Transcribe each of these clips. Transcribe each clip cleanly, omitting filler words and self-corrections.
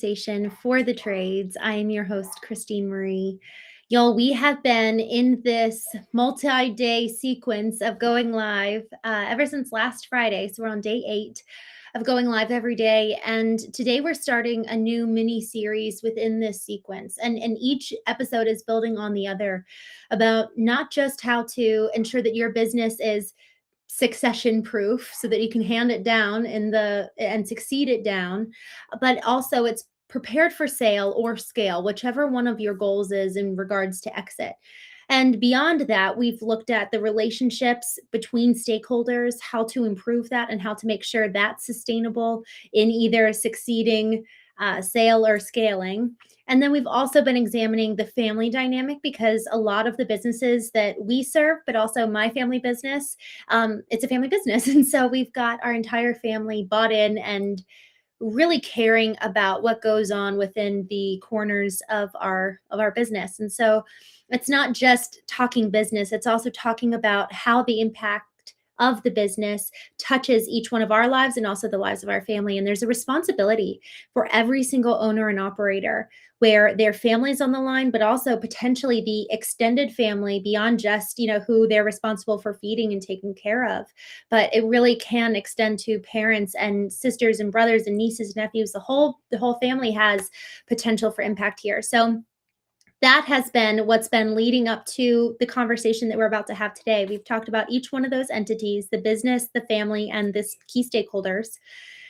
conversation for the trades. I am your host, Christine Marie. Y'all, we have been in this multi day sequence of going live ever since last Friday. So we're on day 8 of going live every day. And today we're starting a new mini series within this sequence. And each episode is building on the other about not just how to ensure that your business is succession proof so that you can hand it down and succeed it down, but also it's prepared for sale or scale, whichever one of your goals is in regards to exit. And beyond that, we've looked at the relationships between stakeholders, how to improve that, and how to make sure that's sustainable in either succeeding sale or scaling. And then we've also been examining the family dynamic because a lot of the businesses that we serve, but also my family business, it's a family business. And so we've got our entire family bought in and really caring about what goes on within the corners of our business. And so it's not just talking business, it's also talking about how the impact of the business touches each one of our lives and also the lives of our family. And there's a responsibility for every single owner and operator where their family's on the line, but also potentially the extended family beyond just, who they're responsible for feeding and taking care of. But it really can extend to parents and sisters and brothers and nieces, nephews. The whole family has potential for impact here. So that has been what's been leading up to the conversation that we're about to have today. We've talked about each one of those entities, the business, the family, and this key stakeholders.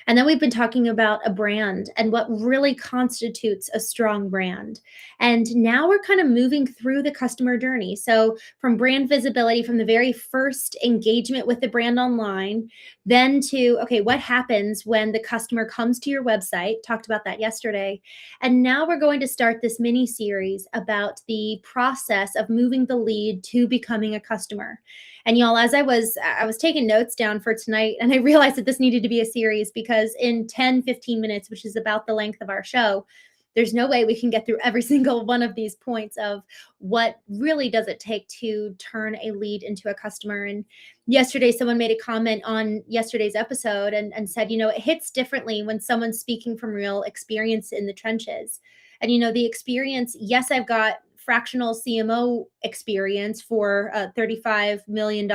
And then we've been talking about a brand and what really constitutes a strong brand. And now we're kind of moving through the customer journey. So from brand visibility, from the very first engagement with the brand online, then to, okay, what happens when the customer comes to your website? Talked about that yesterday. And now we're going to start this mini series about the process of moving the lead to becoming a customer. And y'all, as I was taking notes down for tonight, and I realized that this needed to be a series because in 10, 15 minutes, which is about the length of our show, there's no way we can get through every single one of these points of what really does it take to turn a lead into a customer. And yesterday, someone made a comment on yesterday's episode and said, it hits differently when someone's speaking from real experience in the trenches. And, the experience, yes, I've got fractional CMO experience for a $35 million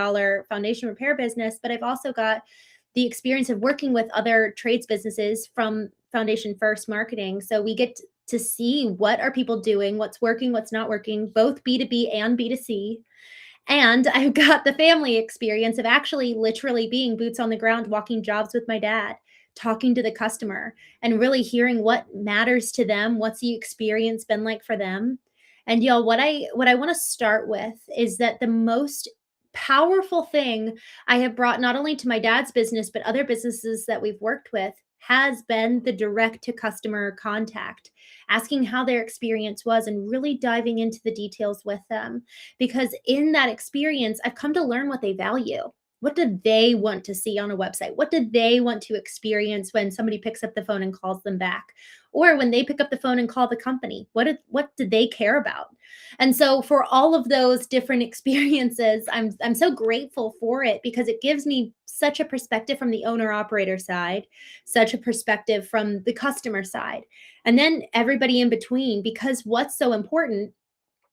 foundation repair business, but I've also got the experience of working with other trades businesses from foundation first marketing. So we get to see what are people doing, what's working, what's not working, both B2B and B2C. And I've got the family experience of actually literally being boots on the ground, walking jobs with my dad, talking to the customer and really hearing what matters to them. What's the experience been like for them? And y'all, what I want to start with is that the most powerful thing I have brought not only to my dad's business, but other businesses that we've worked with has been the direct to customer contact, asking how their experience was and really diving into the details with them. Because in that experience, I've come to learn what they value. What do they want to see on a website? What do they want to experience when somebody picks up the phone and calls them back? Or when they pick up the phone and call the company? What do they care about? And so for all of those different experiences, I'm so grateful for it because it gives me such a perspective from the owner operator side, such a perspective from the customer side, and then everybody in between, because what's so important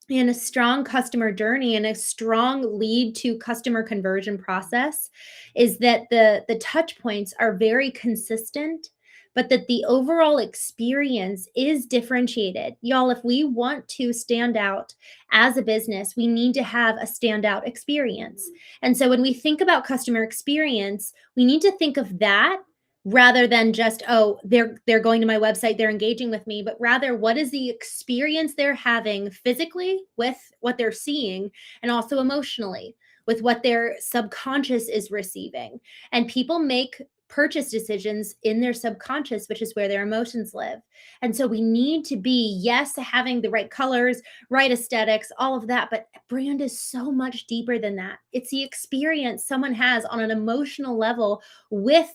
in a strong customer journey and a strong lead to customer conversion process is that the touch points are very consistent, but that the overall experience is differentiated. Y'all, if we want to stand out as a business, we need to have a standout experience. And so when we think about customer experience, we need to think of that rather than just, oh, they're going to my website, they're engaging with me, but rather what is the experience they're having physically with what they're seeing and also emotionally with what their subconscious is receiving. And people make purchase decisions in their subconscious, which is where their emotions live. And so we need to be, yes, having the right colors, right aesthetics, all of that, but brand is so much deeper than that. It's the experience someone has on an emotional level with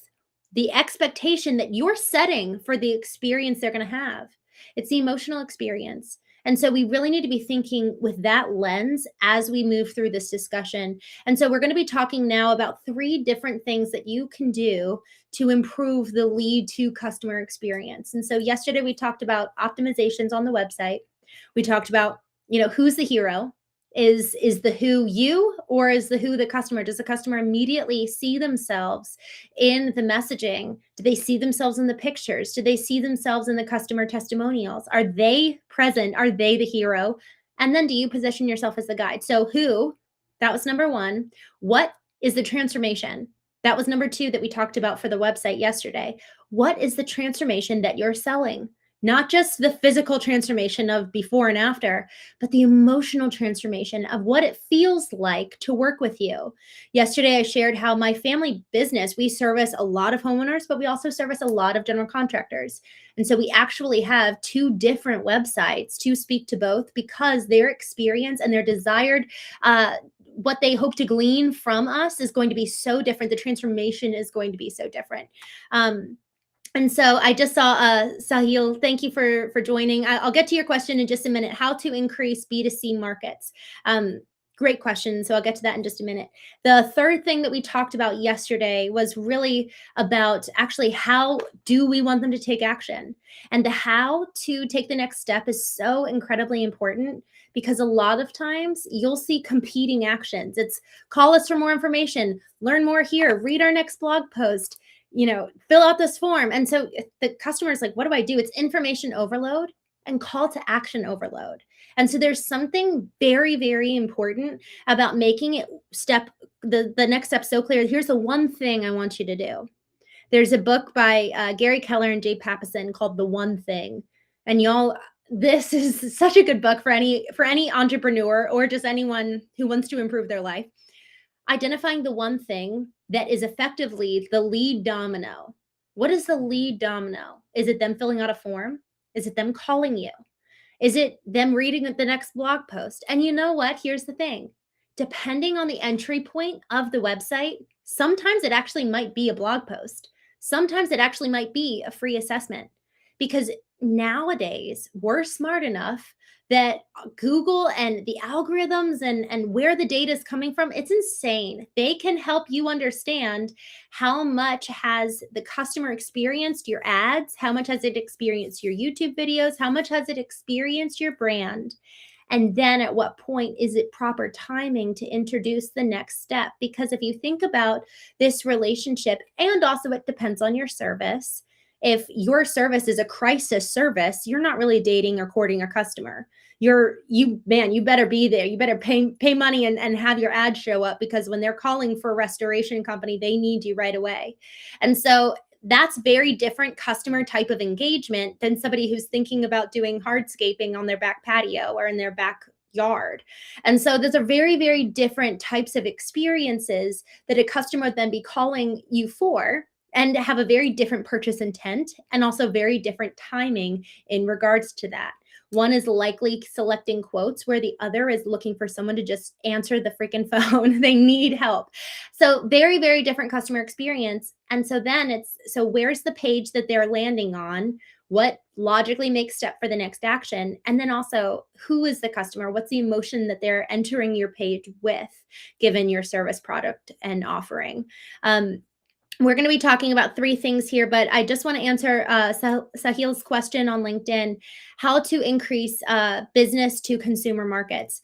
the expectation that you're setting for the experience they're going to have. It's the emotional experience. And so we really need to be thinking with that lens as we move through this discussion. And so we're going to be talking now about 3 different things that you can do to improve the lead to customer experience. And so yesterday we talked about optimizations on the website. We talked about, who's the hero? Is the who you, or is the who the customer? Does the customer immediately see themselves in the messaging? Do they see themselves in the pictures? Do they see themselves in the customer testimonials? Are they present? Are they the hero? And then do you position yourself as the guide? So who, that was number 1. What is the transformation? That was number 2 that we talked about for the website yesterday. What is the transformation that you're selling? Not just the physical transformation of before and after, but the emotional transformation of what it feels like to work with you. Yesterday, I shared how my family business, we service a lot of homeowners, but we also service a lot of general contractors. And so we actually have 2 different websites to speak to both, because their experience and their desired what they hope to glean from us is going to be so different. The transformation is going to be so different. And so I just saw Sahil, thank you for joining. I'll get to your question in just a minute. How to increase B2C markets? Great question. So I'll get to that in just a minute. The third thing that we talked about yesterday was really about actually how do we want them to take action? And the how to take the next step is so incredibly important, because a lot of times you'll see competing actions. It's call us for more information, learn more here, read our next blog post, fill out this form. And so the customer is like, what do I do? It's information overload and call to action overload. And so there's something very, very important about making it the next step so clear. Here's the one thing I want you to do. There's a book by Gary Keller and Jay Papasan called The One Thing. And y'all, this is such a good book for any entrepreneur or just anyone who wants to improve their life. Identifying the one thing that is effectively the lead domino. What is the lead domino? Is it them filling out a form? Is it them calling you? Is it them reading the next blog post? And you know what? Here's the thing. Depending on the entry point of the website, sometimes it actually might be a blog post. Sometimes it actually might be a free assessment, because nowadays we're smart enough that Google and the algorithms and where the data is coming from, it's insane. They can help you understand how much has the customer experienced your ads, how much has it experienced your YouTube videos, how much has it experienced your brand, and then at what point is it proper timing to introduce the next step? Because if you think about this relationship, and also it depends on your service. If your service is a crisis service, you're not really dating or courting a customer. You better be there. You better pay money and have your ad show up, because when they're calling for a restoration company, they need you right away. And so that's very different customer type of engagement than somebody who's thinking about doing hardscaping on their back patio or in their backyard. And so those are very, very different types of experiences that a customer would then be calling you for, and have a very different purchase intent and also very different timing in regards to that. One is likely selecting quotes, where the other is looking for someone to just answer the freaking phone. They need help. So very, very different customer experience. And so then so where's the page that they're landing on? What logically makes step for the next action? And then also, who is the customer? What's the emotion that they're entering your page with, given your service, product, and offering? We're going to be talking about 3 things here, but I just want to answer Sahil's question on LinkedIn, how to increase business to consumer markets.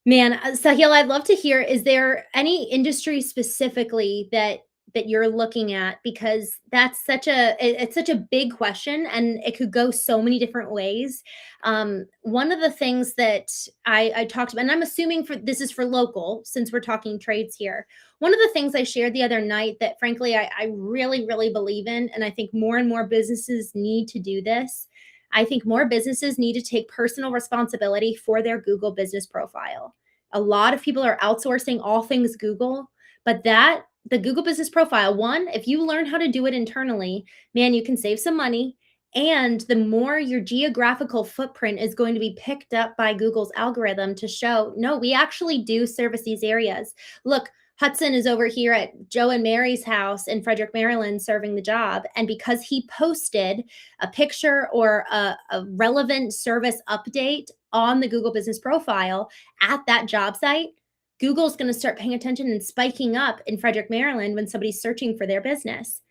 Man, Sahil, I'd love to hear, is there any industry specifically that you're looking at? Because that's it's such a big question, and it could go so many different ways. One of the things that I talked about, and I'm assuming this is for local, since we're talking trades here. One of the things I shared the other night that frankly, I really, really believe in, and I think more and more businesses need to do this. I think more businesses need to take personal responsibility for their Google business profile. A lot of people are outsourcing all things Google, but the Google business profile, one, if you learn how to do it internally, man, you can save some money. And the more your geographical footprint is going to be picked up by Google's algorithm to show, no, we actually do service these areas. Look, Hudson is over here at Joe and Mary's house in Frederick, Maryland, serving the job. And because he posted a picture or a relevant service update on the Google business profile at that job site, Google's going to start paying attention and spiking up in Frederick, Maryland when somebody's searching for their business.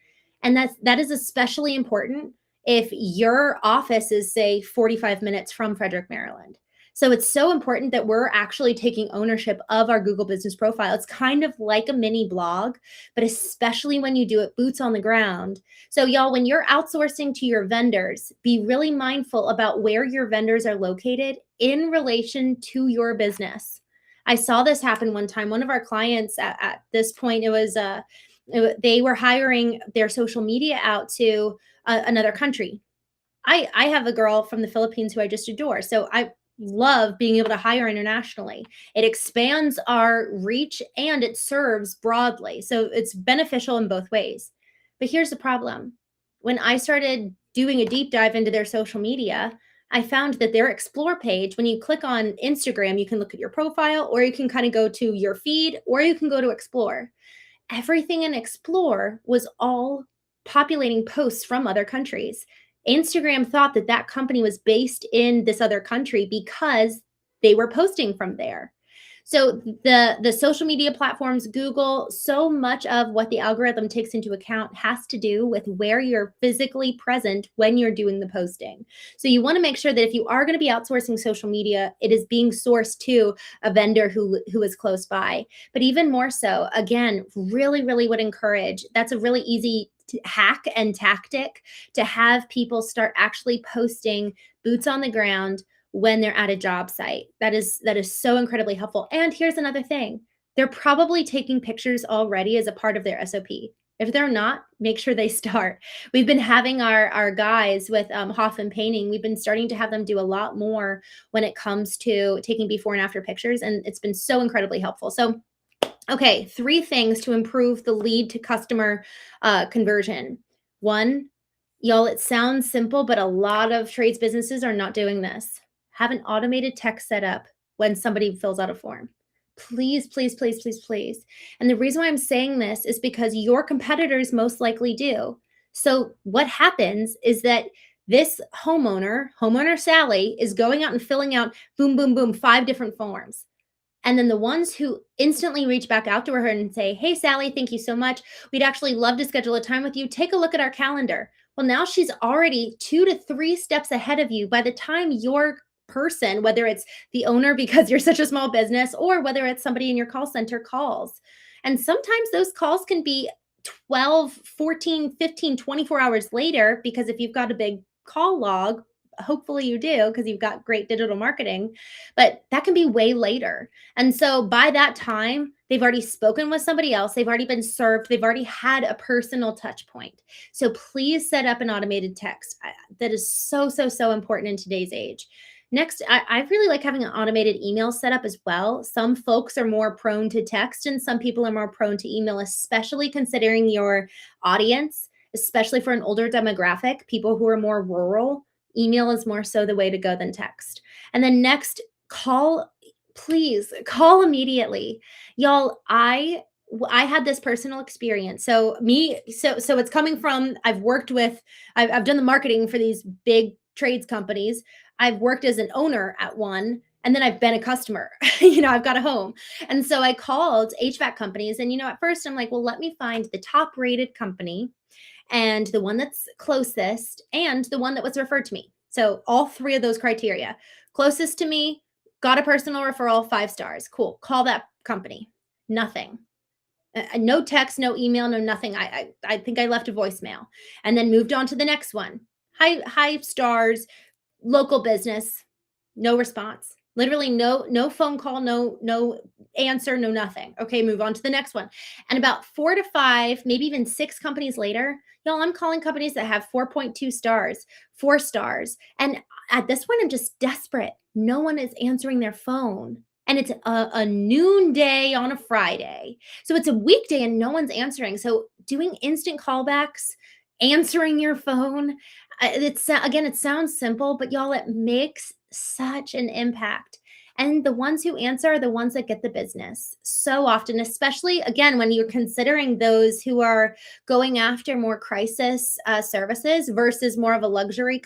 And that is especially important if your office is, say, 45 minutes from Frederick, Maryland. So it's so important that we're actually taking ownership of our Google business profile. It's kind of like a mini blog, but especially when you do it boots on the ground. So y'all, when you're outsourcing to your vendors, be really mindful about where your vendors are located in relation to your business. I saw this happen one time. One of our clients at this point, they were hiring their social media out to another country. I have a girl from the Philippines who I just adore. So I love being able to hire internationally. It expands our reach and it serves broadly. So it's beneficial in both ways. But here's the problem. When I started doing a deep dive into their social media, I found that their explore page, when you click on Instagram, you can look at your profile, or you can kind of go to your feed, or you can go to explore. Everything in explore was all populating posts from other countries. Instagram thought that that company was based in this other country because they were posting from there. So the social media platforms, Google, so much of what the algorithm takes into account has to do with where you're physically present when you're doing the posting. So you want to make sure that if you are going to be outsourcing social media, it is being sourced to a vendor who is close by. But even more so, again, really, really would encourage, that's a really easy hack and tactic to have people start actually posting boots on the ground when they're at a job site. That is so incredibly helpful. And here's another thing. They're probably taking pictures already as a part of their SOP. If they're not, make sure they start. We've been having our guys with Hoffman Painting. We've been starting to have them do a lot more when it comes to taking before and after pictures, and it's been so incredibly helpful. So okay, 3 things to improve the lead to customer conversion. 1, y'all, it sounds simple, but a lot of trades businesses are not doing this. Have an automated text set up when somebody fills out a form. Please, please, please, please, please. And the reason why I'm saying this is because your competitors most likely do. So what happens is that this homeowner Sally, is going out and filling out boom, boom, boom, 5 different forms. And then the ones who instantly reach back out to her and say, "Hey, Sally, thank you so much. We'd actually love to schedule a time with you. Take a look at our calendar." Well, now she's already 2 to 3 steps ahead of you by the time your person, whether it's the owner because you're such a small business, or whether it's somebody in your call center, calls. And sometimes those calls can be 12, 14, 15, 24 hours later, because if you've got a big call log, hopefully you do because you've got great digital marketing, but that can be way later. And so by that time, they've already spoken with somebody else, they've already been served, they've already had a personal touch point. So please set up an automated text. That is so, so, so important in today's age. Next, I really like having an automated email set up as well. Some folks are more prone to text and some people are more prone to email, especially considering your audience, especially for an older demographic, people who are more rural. Email is more so the way to go than text. And then next, call, please call immediately. Y'all, I had this personal experience. So it's coming from, I've done the marketing for these big trades companies. I've worked as an owner at one, and then I've been a customer. I've got a home. And so I called HVAC companies, and at first I'm like, well, let me find the top rated company and the one that's closest and the one that was referred to me. So all 3 of those criteria. Closest to me, got a personal referral, 5 stars. Cool. Call that company. Nothing. No text, no email, no nothing. I think I left a voicemail and then moved on to the next one. High stars, local business, no response. Literally no phone call, no answer, no nothing. Okay, move on to the next one. And about 4 to 5, maybe even 6 companies later, y'all, I'm calling companies that have 4.2 stars, 4 stars. And at this point, I'm just desperate. No one is answering their phone. And it's a noonday on a Friday. So it's a weekday and no one's answering. So doing instant callbacks, answering your phone, it sounds simple, but y'all, it makes such an impact. And the ones who answer are the ones that get the business so often, especially again, when you're considering those who are going after more crisis services versus more of a luxury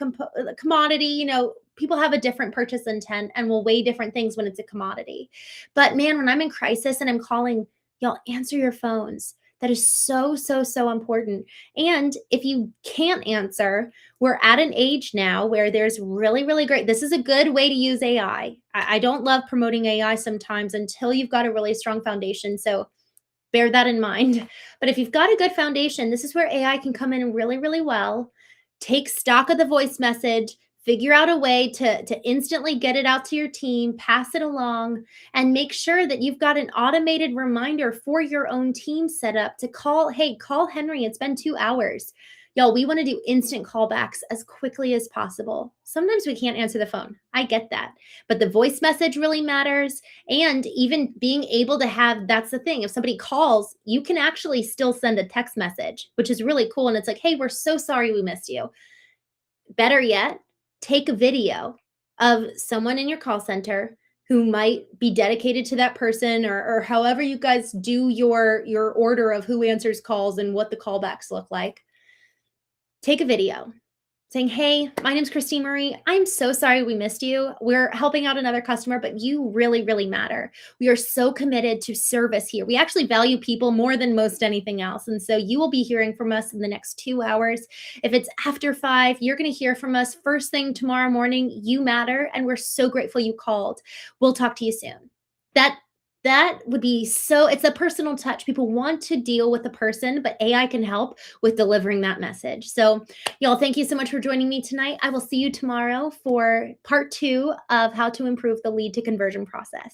commodity. People have a different purchase intent and will weigh different things when it's a commodity. But man, when I'm in crisis and I'm calling, y'all answer your phones. That is so, so, so important. And if you can't answer, we're at an age now where there's really, really great. This is a good way to use AI. I don't love promoting AI sometimes until you've got a really strong foundation. So bear that in mind. But if you've got a good foundation, this is where AI can come in really, really well, take stock of the voice message, figure out a way to instantly get it out to your team, pass it along, and make sure that you've got an automated reminder for your own team set up to call, hey, call Henry. It's been 2 hours. Y'all, we want to do instant callbacks as quickly as possible. Sometimes we can't answer the phone. I get that. But the voice message really matters. And even being able to have, that's the thing. If somebody calls, you can actually still send a text message, which is really cool. And it's like, hey, we're so sorry we missed you. Better yet, take a video of someone in your call center who might be dedicated to that person, or however you guys do your order of who answers calls and what the callbacks look like. Take a video saying, hey, my name's Christine Marie. I'm so sorry we missed you. We're helping out another customer, but you really, really matter. We are so committed to service here. We actually value people more than most anything else. And so you will be hearing from us in the next 2 hours. If it's after 5, you're going to hear from us first thing tomorrow morning. You matter. And we're so grateful you called. We'll talk to you soon. That would be so, it's a personal touch. People want to deal with the person, but AI can help with delivering that message. So y'all, thank you so much for joining me tonight. I will see you tomorrow for part 2 of how to improve the lead to conversion process.